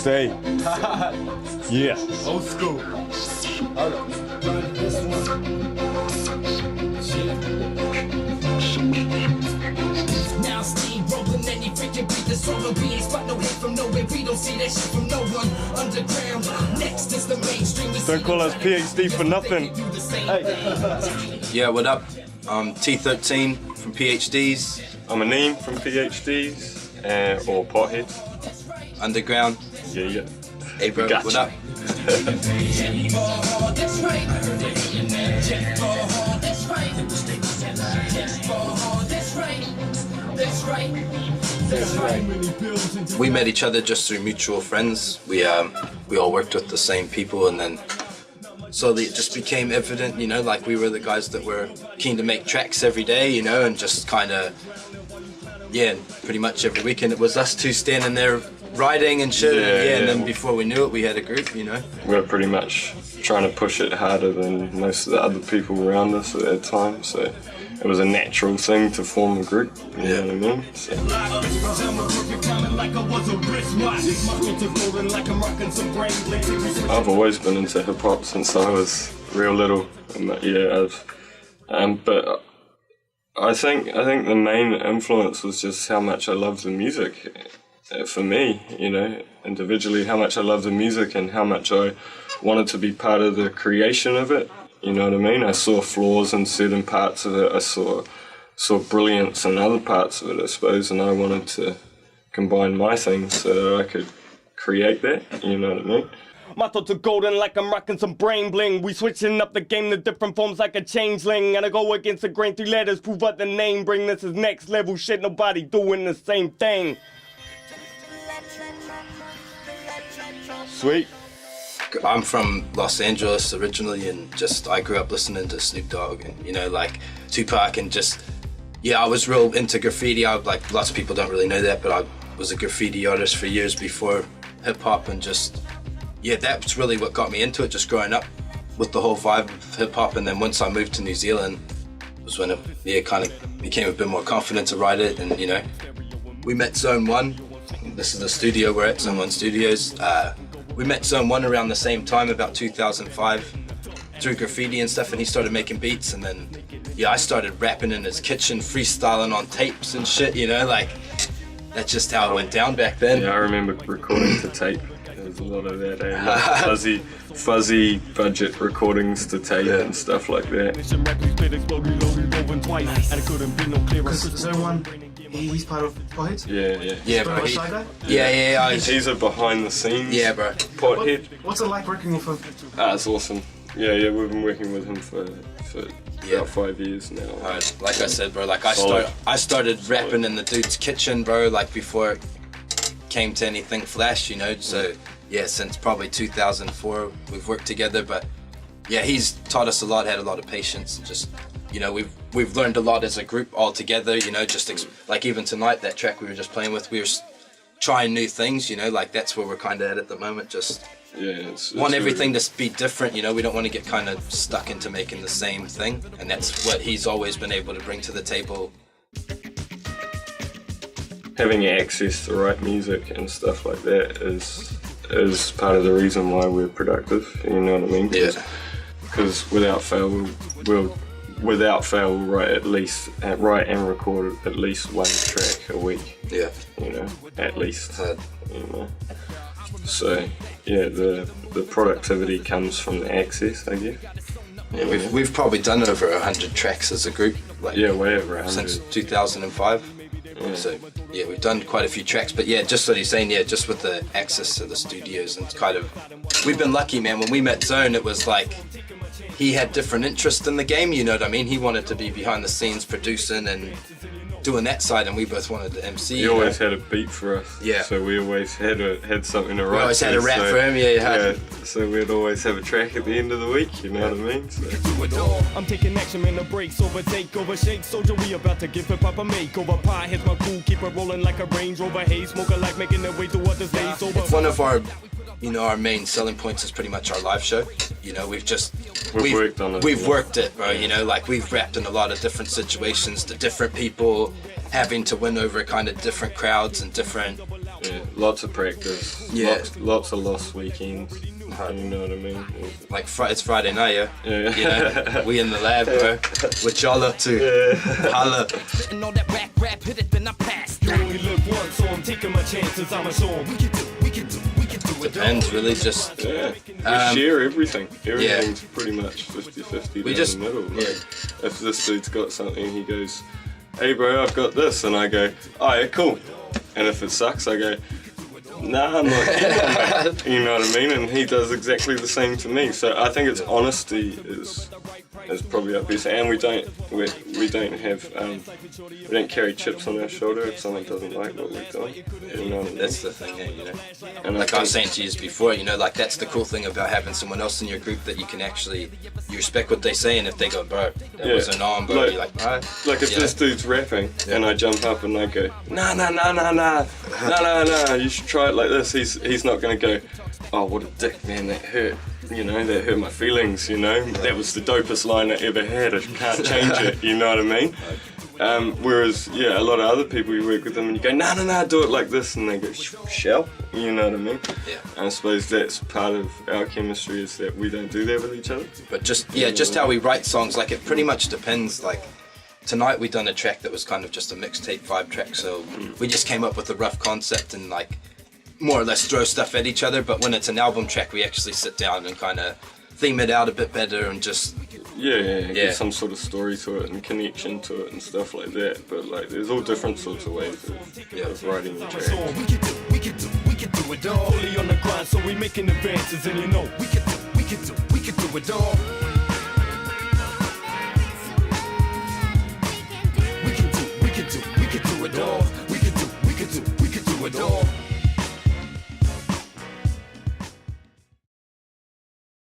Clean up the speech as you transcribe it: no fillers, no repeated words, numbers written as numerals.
Stay. Yeah. Old school. Hold up. This one. Now Steve rolling any freaking beat the solo beats, but no hit from nowhere. We don't see that shit from no one. Underground. Next is the mainstream. Don't call us PhD for nothing. Hey. Yeah, what up? I'm T13 from PhDs. I'm Aneem from PhDs, or Potheads. Underground. Yeah. Ayebro, Gotcha. what up? We met each other just through mutual friends. We all worked with the same people, and then slowly it just became evident, you know, like we were the guys that were keen to make tracks every day, you know, and just kind of, yeah, pretty much every weekend it was us two standing there writing and shit. And then before we knew it, we had a group, you know. We were pretty much trying to push it harder than most of the other people around us at that time, so it was a natural thing to form a group, you know what I mean? So. I've always been into hip hop since I was real little, but I think the main influence was just how much I love the music. For me, you know, individually, how much I love the music and how much I wanted to be part of the creation of it. You know what I mean? I saw flaws in certain parts of it. I saw brilliance in other parts of it, I suppose, and I wanted to combine my things so that I could create that. You know what I mean? My thoughts are golden like I'm rocking some brain bling. We switching up the game to different forms like a changeling. And I go against the grain, 3 letters, prove what the name bring. This is next level shit, nobody doing the same thing. Sweet. I'm from Los Angeles originally, and just I grew up listening to Snoop Dogg and, you know, like Tupac, and just, yeah, I was real into graffiti. Like, lots of people don't really know that, but I was a graffiti artist for years before hip hop, and just, yeah, that's really what got me into it, just growing up with the whole vibe of hip hop. And then once I moved to New Zealand was when it kind of became a bit more confident to write it. And, you know, we met Zone 1. This is the studio we're at, Zone 1 Studios. We met Zone 1 around the same time, about 2005, through graffiti and stuff, and he started making beats, and then, yeah, I started rapping in his kitchen, freestyling on tapes and shit, you know, like, that's just how it went down back then. Yeah, I remember recording to tape. There was a lot of that, like fuzzy budget recordings to tape and stuff like that. Because Zone 1, he's part of Potheads? Yeah, bro. He's a behind the scenes. Yeah, bro. Pothead. What's it like working with him? It's awesome. Yeah, we've been working with him for about 5 years now. Like I said, bro, like I started rapping in the dude's kitchen, bro, like before it came to anything flash, you know. So yeah, since probably 2004 we've worked together, but yeah, he's taught us a lot, had a lot of patience, and just, you know, we've learned a lot as a group all together, you know, just like even tonight, that track we were just playing with, we were trying new things, you know, like that's where we're kind of at the moment, just it's want everything to be different, you know. We don't want to get kind of stuck into making the same thing, and that's what he's always been able to bring to the table. Having access to write music and stuff like that is part of the reason why we're productive, you know what I mean? Because without fail, we'll write and record at least 1 track a week. Yeah. You know, at least. You know. So yeah, the productivity comes from the access, I guess. Yeah, we've probably done over 100 tracks as a group. Like, yeah, way over 100. Since 2005. Yeah. So yeah, we've done quite a few tracks, but yeah, just what he's saying, yeah, just with the access to the studios and kind of, we've been lucky, man. When we met Zone, it was like, he had different interests in the game, you know what I mean? He wanted to be behind the scenes producing and doing that side, and we both wanted to MC. He always had a beat for us. Yeah. So we always had something to write. We always had a rap for him, yeah. So we'd always have a track at the end of the week, you know what I mean? So. I'm taking action in the breaks, overtake, overshake, soldier, we about to give hip hop a makeover. Pie hits my cool, keep it rolling like a Range Rover. Haze, smoker like making their way to others' days over. One of our, you know, our main selling points is pretty much our live show. You know, we've worked on it. We've worked it, bro. You know, like we've rapped in a lot of different situations to different people, having to win over kind of different crowds and different Yeah, lots of practice. Yeah. Lots of lost weekends. You know what I mean? Like it's Friday night, yeah. Yeah. You know, we in the lab, bro. What y'all up to? Holla. And all that rap hit it, then I passed. You only live once, so I'm taking my chances. I'ma show 'em. We can do it. Depends, really. Just Yeah. We share everything. Everything's pretty much 50-50 We down just- the middle. Like, yeah. if this dude's got something, he goes, "Hey bro, I've got this," and I go, "Oh yeah, cool." And if it sucks, I go, "Nah, I'm not keen on that." You know what I mean? And he does exactly the same to me. So I think it's honesty is probably our best. And we don't have we don't carry chips on our shoulder if someone doesn't like what we're doing. You know what I mean? that's the thing, you know. And Like I was saying to you before, you know, like that's the cool thing about having someone else in your group that you can actually, you respect what they say, and if they go, bro, that Yeah. was an arm, bro, Like- you're like, alright. Like if Yeah. this dude's rapping and I jump up and I go, nah, you should try it like this. He's not gonna go, "Oh, what a dick, man, that hurt." You know, that hurt my feelings, you know. That was the dopest line I ever had. I can't change it, you know what I mean? Whereas, yeah, a lot of other people you work with them and you go, nah, do it like this, and they go, "Shall?" You know what I mean? Yeah. And I suppose that's part of our chemistry is that we don't do that with each other. But just how we write songs, like it pretty much depends. Like tonight we done a track that was kind of just a mixtape 5-track, so we just came up with a rough concept and like more or less throw stuff at each other. But when it's an album track, we actually sit down and kind of theme it out a bit better and just Yeah, Yeah. get some sort of story to it and connection to it and stuff like that. But like, there's all different sorts of ways of writing the track. We can do it all. Fully on the grind, so we making advances, and you know we can do it all.